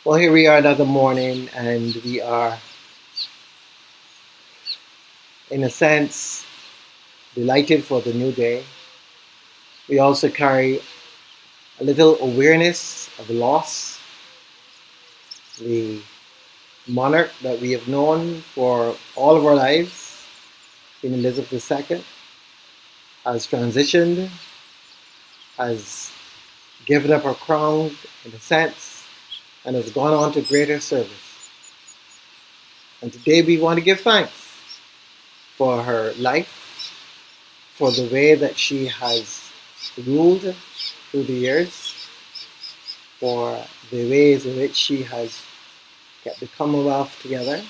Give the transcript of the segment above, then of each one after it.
Well, here we are another morning, and we are, in a sense, delighted for the new day. We also carry a little awareness of loss. The monarch that we have known for all of our lives, Queen Elizabeth II, has transitioned, has given up her crown, in a sense, and has gone on to greater service. And today we want to give thanks for her life, for the way that she has ruled through the years, for the ways in which she has kept the Commonwealth together,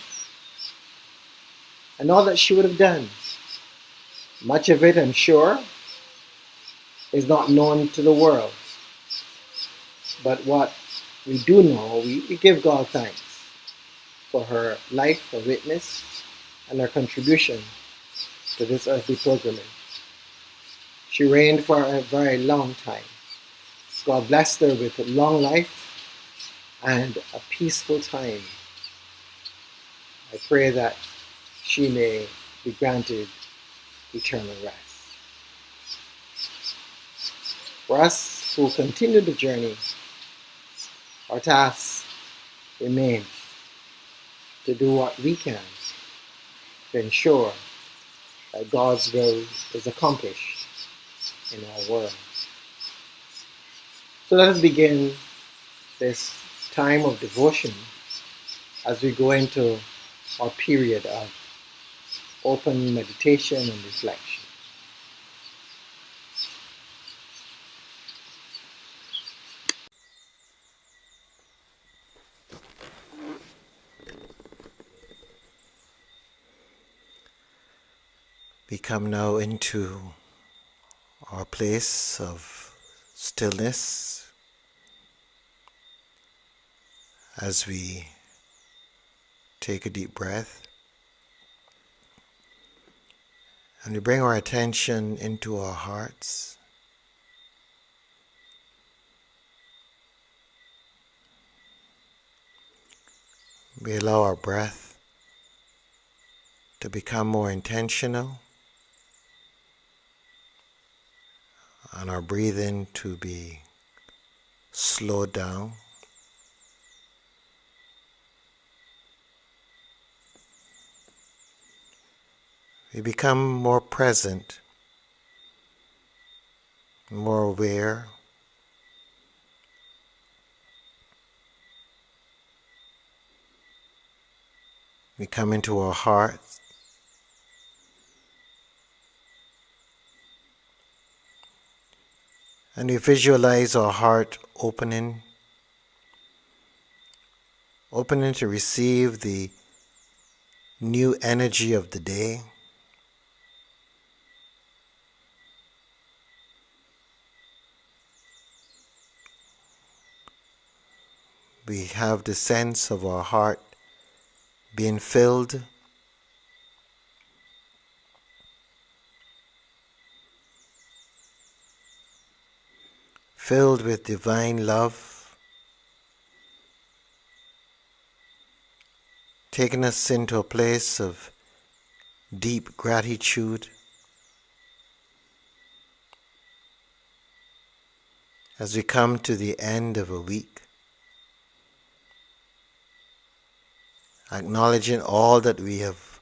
and all that she would have done. Much of it, I'm sure, is not known to the world. But what we do know, we give God thanks for her life, her witness, and her contribution to this earthly pilgrimage. She reigned for a very long time. God blessed her with a long life and a peaceful time. I pray that she may be granted eternal rest. For us who continue the journey, our task remains to do what we can to ensure that God's will is accomplished in our world. So let us begin this time of devotion as we go into our period of open meditation and reflection. We come now into our place of stillness as we take a deep breath and we bring our attention into our hearts. We allow our breath to become more intentional and our breathing to be slowed down. We become more present, more aware. We come into our hearts. And we visualize our heart opening to receive the new energy of the day. We have the sense of our heart being filled with divine love, taking us into a place of deep gratitude as we come to the end of a week, acknowledging all that we have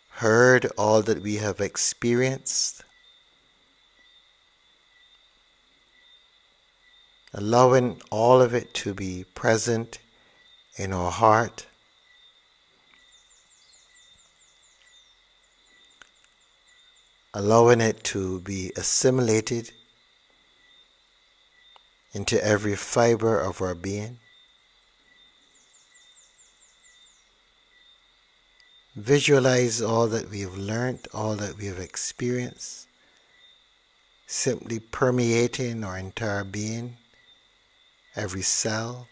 heard, all that we have experienced, allowing all of it to be present in our heart, allowing it to be assimilated into every fiber of our being. Visualize all that we have learned, all that we have experienced, simply permeating our entire being, every cell,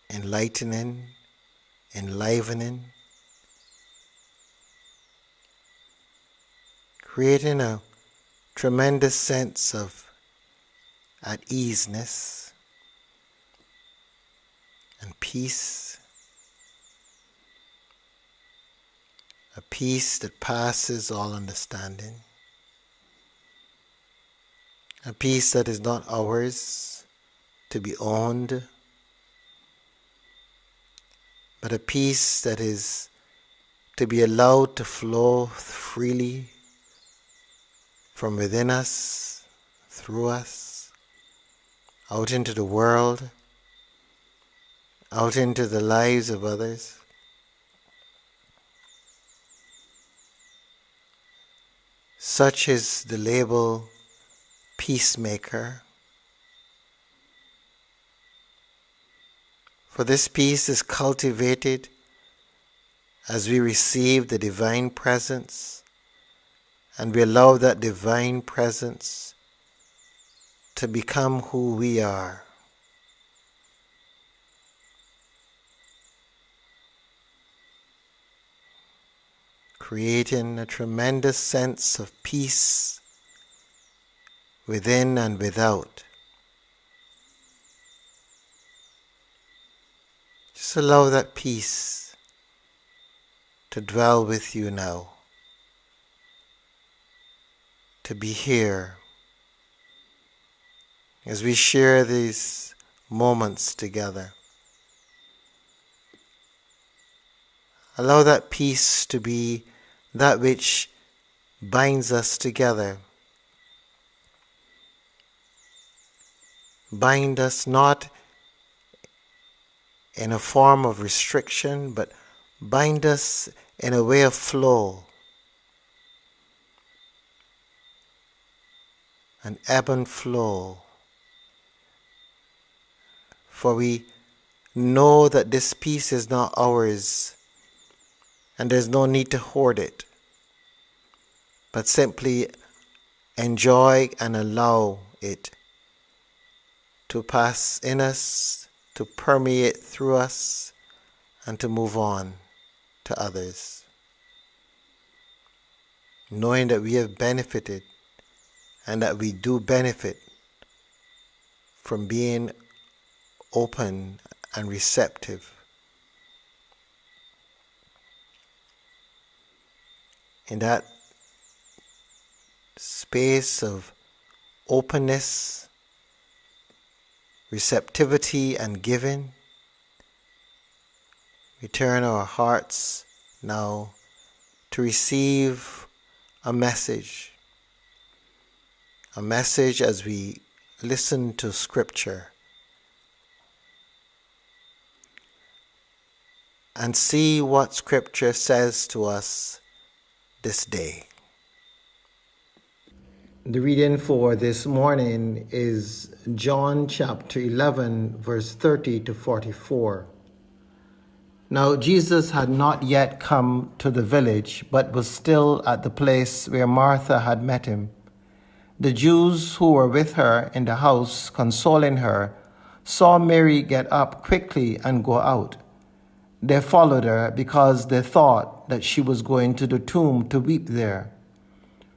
enlightening, enlivening, creating a tremendous sense of at easeness and peace, a peace that passes all understanding, a peace that is not ours to be owned, but a peace that is to be allowed to flow freely from within us, through us, out into the world, out into the lives of others. Such is the label peacemaker. For this peace is cultivated as we receive the divine presence and we allow that divine presence to become who we are. Creating a tremendous sense of peace within and without. Just allow that peace to dwell with you now, to be here as we share these moments together. Allow that peace to be that which binds us together. Bind us not in a form of restriction, but bind us in a way of flow, an ebb and flow. For we know that this peace is not ours, and there's no need to hoard it, but simply enjoy and allow it to pass in us, to permeate through us, and to move on to others. Knowing that we have benefited and that we do benefit from being open and receptive. In that space of openness, receptivity, and giving, we turn our hearts now to receive a message as we listen to Scripture and see what Scripture says to us this day. The reading for this morning is John chapter 11, verse 30 to 44. Now Jesus had not yet come to the village, but was still at the place where Martha had met him. The Jews who were with her in the house, consoling her, saw Mary get up quickly and go out. They followed her because they thought that she was going to the tomb to weep there.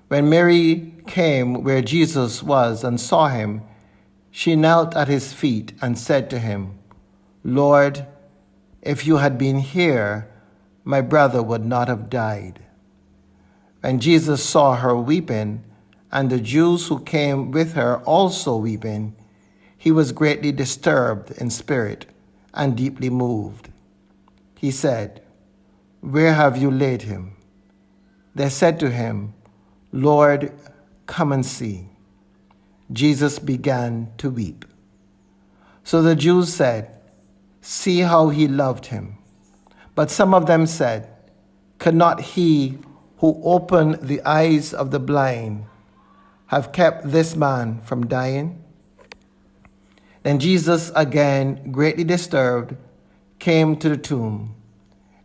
When Mary came where Jesus was and saw him, she knelt at his feet and said to him, "Lord, if you had been here, my brother would not have died." When Jesus saw her weeping, and the Jews who came with her also weeping, he was greatly disturbed in spirit and deeply moved. He said, "Where have you laid him?" They said to him, "Lord, come and see." Jesus began to weep. So the Jews said, "See how he loved him." But some of them said, "Could not he who opened the eyes of the blind have kept this man from dying?" Then Jesus, again greatly disturbed, came to the tomb.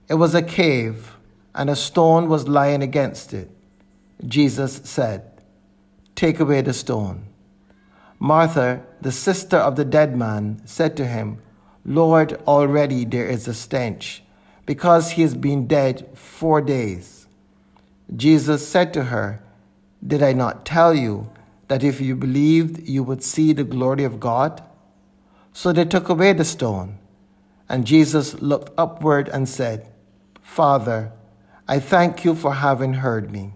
It was a cave, and a stone was lying against it. Jesus said, "Take away the stone." Martha, the sister of the dead man, said to him, "Lord, already there is a stench, because he has been dead 4 days." Jesus said to her, "Did I not tell you that if you believed, you would see the glory of God? So they took away the stone. And Jesus looked upward and said, Father, I thank you for having heard me.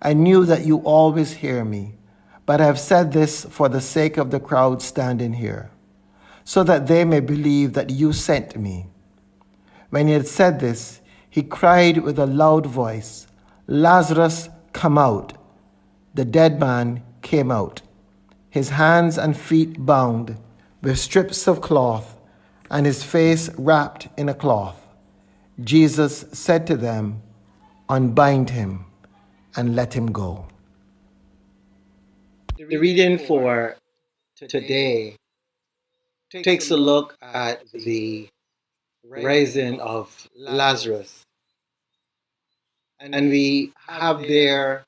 I knew that you always hear me, but I have said this for the sake of the crowd standing here, so that they may believe that you sent me. When he had said this, he cried with a loud voice, Lazarus, come out. The dead man came out, his hands and feet bound with strips of cloth, and his face wrapped in a cloth. Jesus said to them, Unbind him and let him go. The reading for today takes a look at the rising of Lazarus. And we have there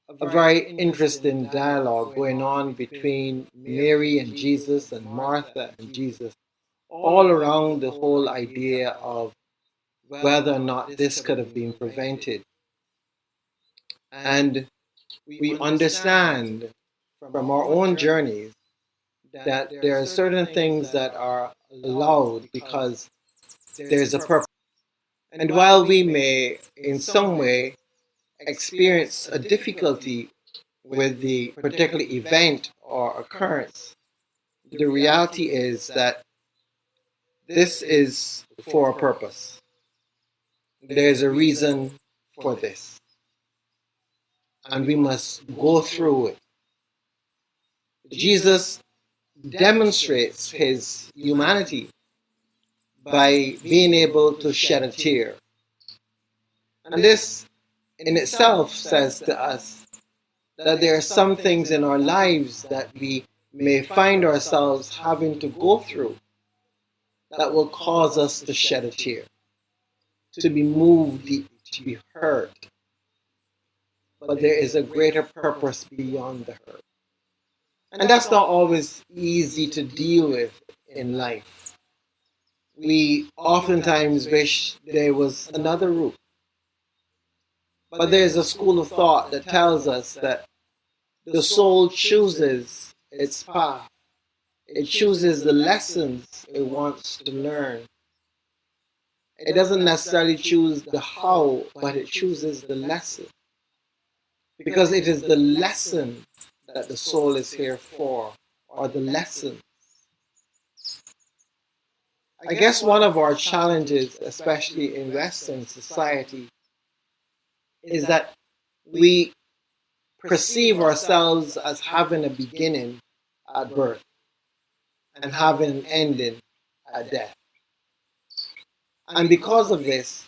a very interesting dialogue going on between Mary and Jesus and Martha and Jesus, all around the whole idea of whether or not this could have been prevented. And we understand from our own journeys that there are certain things that are allowed because there's a purpose. And while we may, in some way, experience a difficulty with the particular event or occurrence, the reality is that this is for a purpose. There's a reason for this. And we must go through it. Jesus demonstrates his humanity by being able to shed a tear. And this in itself says to us that there are some things in our lives that we may find ourselves having to go through that will cause us to shed a tear, to be moved deeply, to be hurt. But there is a greater purpose beyond the hurt. And that's not always easy to deal with in life. We oftentimes wish there was another route. But there's a school of thought that tells us that the soul chooses its path. It chooses the lessons it wants to learn. It doesn't necessarily choose the how, but it chooses the lesson. Because it is the lesson that the soul is here for, or the lesson. I guess one of our challenges, especially in Western society, is that we perceive ourselves as having a beginning at birth and having an ending at death. And because of this,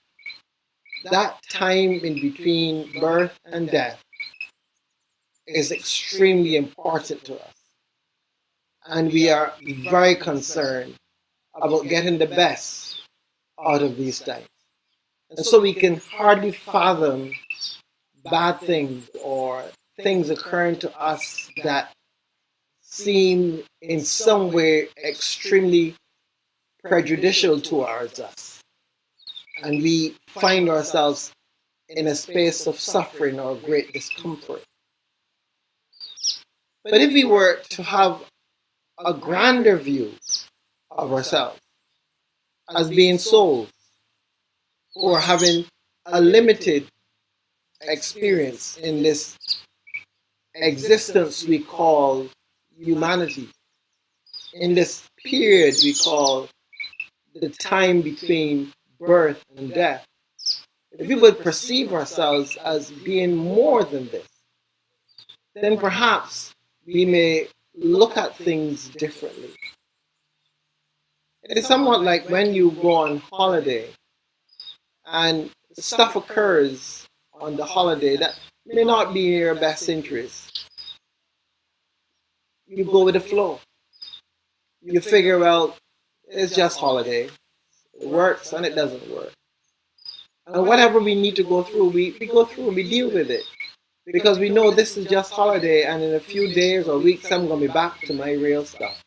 that time in between birth and death is extremely important to us. And we are very concerned about getting the best out of these times. And so we can hardly fathom bad things or things occurring to us that seem in some way extremely prejudicial towards us. And we find ourselves in a space of suffering or great discomfort. But if we were to have a grander view of ourselves as being souls or having a limited experience in this existence we call humanity, in this period we call the time between birth and death, if we would perceive ourselves as being more than this, then perhaps we may look at things differently. It is somewhat like when you go on holiday and stuff occurs on the holiday that may not be in your best interest. You go with the flow. You figure, well, it's just holiday. It works and it doesn't work. And whatever we need to go through, we go through, we deal with it. Because we know this is just holiday and in a few days or weeks I'm going to be back to my real stuff.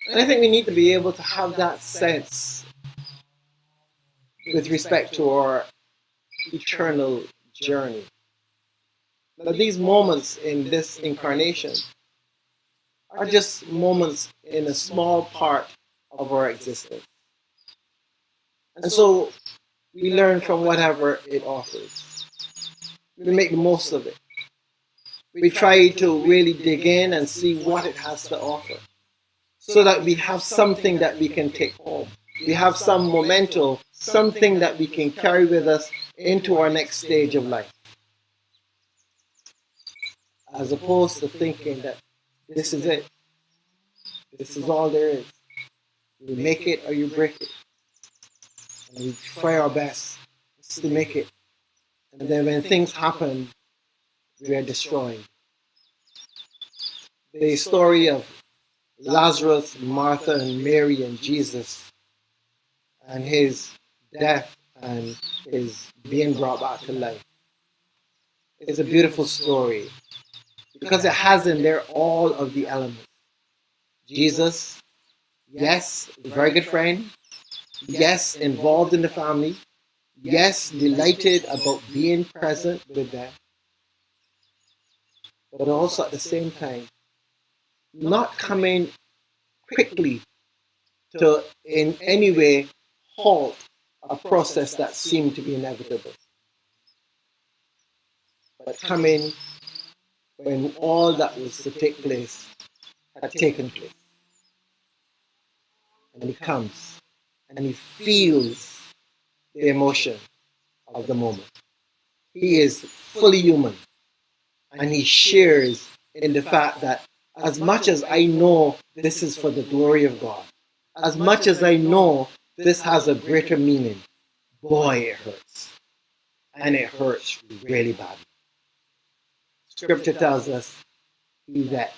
And I think we need to be able to have that sense with respect to our eternal journey. that these moments in this incarnation are just moments in a small part of our existence. And so we learn from whatever it offers. We make the most of it. We try to really dig in and see what it has to offer so that we have something that we can take home. We have some memento, something that we can carry with us into our next stage of life. As opposed to thinking that this is it. This is all there is. You make it or you break it. And we try our best to make it. And then when things happen, we are destroyed. The story of Lazarus, Martha, and Mary and Jesus and his death and his being brought back to life is a beautiful story because it has in there all of the elements. Jesus, yes, a very good friend. Yes, involved in the family. Yes, delighted about being present with them. But also at the same time, not coming quickly to in any way halt a process that seemed to be inevitable. But coming when all that was to take place had taken place. And he comes and he feels the emotion of the moment. He is fully human and he shares in the fact that as much as I know this is for the glory of God, as much as I know this has a greater meaning, boy, it hurts. And it hurts really badly. Scripture tells us he wept.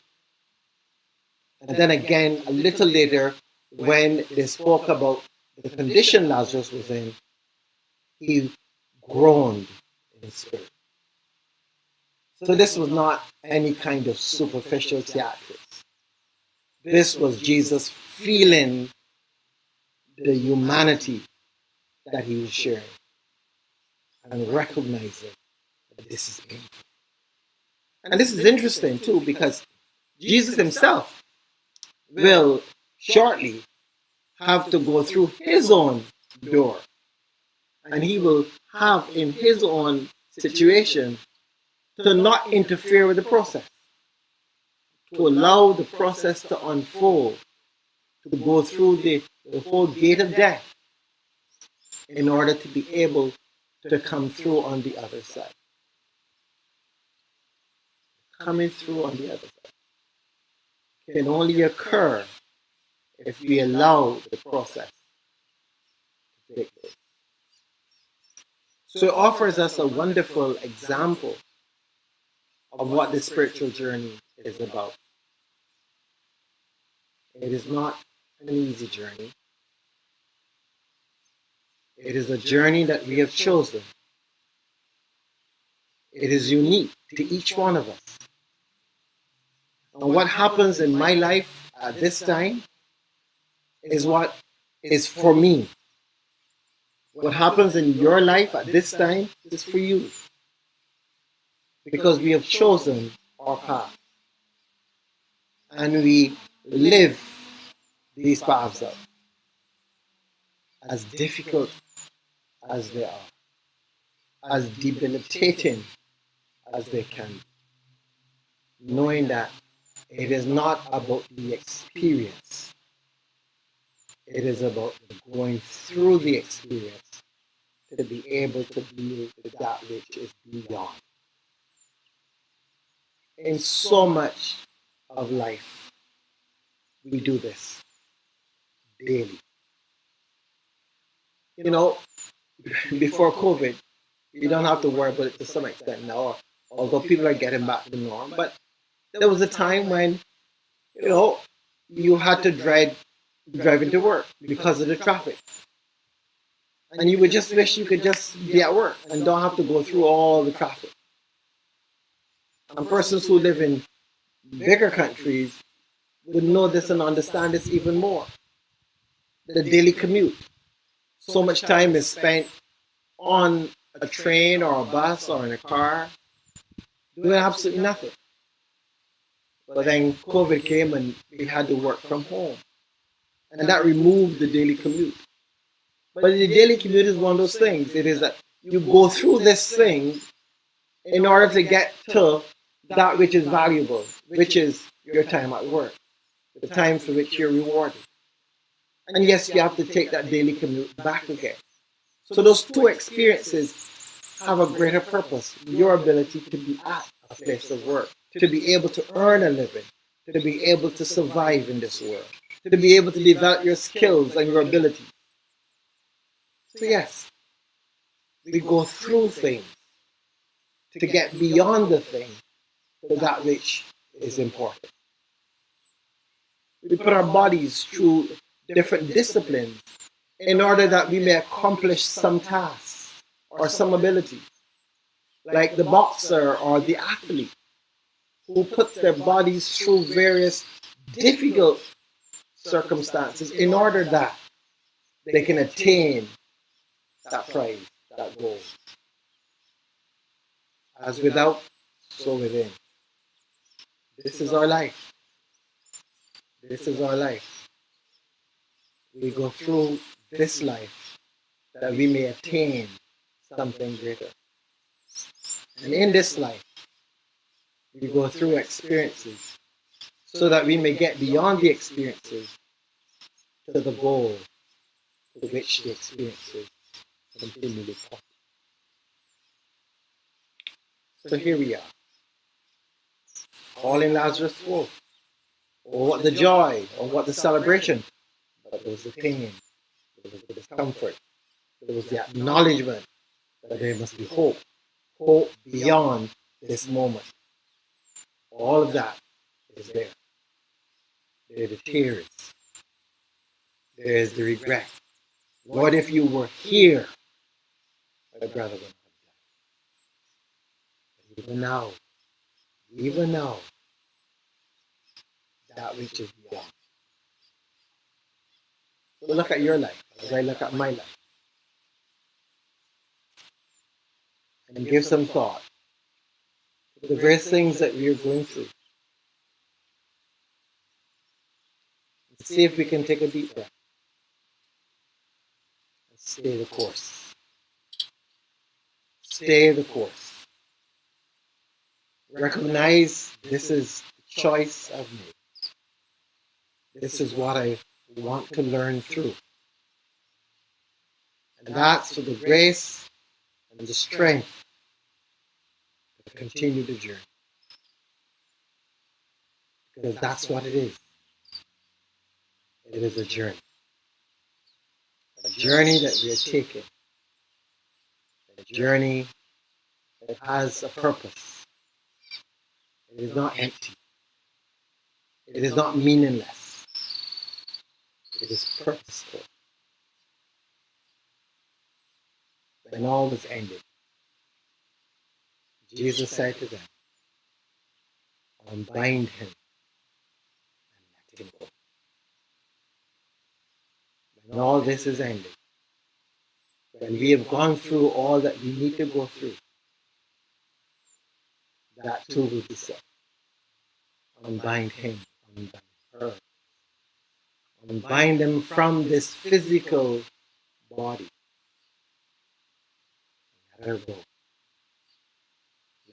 And then again, a little later, when they spoke about the condition Lazarus was in, he groaned in his spirit. So this was not any kind of superficial theatrics. This was Jesus feeling the humanity that he was sharing and recognizing that this is painful. And this is interesting too because Jesus himself will shortly have to go through his own door. And he will have in his own situation to not interfere with the process, to allow the process to unfold, to go through the whole gate of death in order to be able to come through on the other side. Coming through on the other side can only occur if we allow the process to take place. So it offers us a wonderful example of what the spiritual journey is about. It is not an easy journey. It is a journey that we have chosen. It is unique to each one of us. And what happens in my life at this time is what is for me. What happens in your life at this time is for you. Because we have chosen our path. And we live these paths out. As difficult as they are. As debilitating as they can be. Knowing that it is not about the experience. It is about going through the experience to be able to deal with that which is beyond. In so much of life, we do this daily. You know, before COVID, you don't have to worry about it to some extent now, although people are getting back to norm. But there was a time when, you had to drive into work because of the traffic. And you would just wish you could just be at work and don't have to go through all the traffic. And persons who live in bigger countries would know this and understand this even more. The daily commute. So much time is spent on a train or a bus or in a car doing absolutely nothing. But then COVID came and we had to work from home. And that removed the daily commute. But the daily commute is one of those things. It is that you go through this thing in order to get to that which is valuable, which is your time at work, the time for which you're rewarded. And yes, you have to take that daily commute back again. So those two experiences have a greater purpose. Your ability to be at a place of work, to be able to earn a living, to be able to survive in this world, to be able to develop your skills and your ability. So yes, we go through things to get beyond the thing to that which is important. We put our bodies through different disciplines in order that we may accomplish some tasks or some ability. Like the boxer or the athlete who puts their bodies through various difficult circumstances in order that they can attain that prize, that goal. As without, so within. This is our life. This is our life. We go through this life that we may attain something greater. And in this life, we go through experiences so that we may get beyond the experiences to the goal to which the experiences continually point. So here we are, calling Lazarus forth. Or what the joy, or what the celebration. But there was the pain, there was the discomfort, there was the acknowledgement that there must be hope, hope beyond this moment. All of that is there. There are the tears. There is the regret. What if you were here? My brother would have died. Even now, that which is beyond. So look at your life as I look at my life. And give some thought to the various things that we are going through. And see if we can take a deep breath. And stay the course. Stay the course. Recognize this is the choice I've made. This is what I want to learn through. And that's for the grace and the strength to continue the journey. Because that's what it is. It is a journey. A journey that we are taking. A journey that has a purpose. It is not empty. It is not meaningless. It is purposeful. When all was ended, Jesus said to them, unbind him and let him go. When all this is ended, when we have gone through all that we need to go through, that too will be said. Unbind him, unbind her. Unbind them from this physical body. Let her go.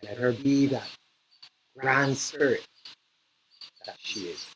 Let her be that grand spirit that she is.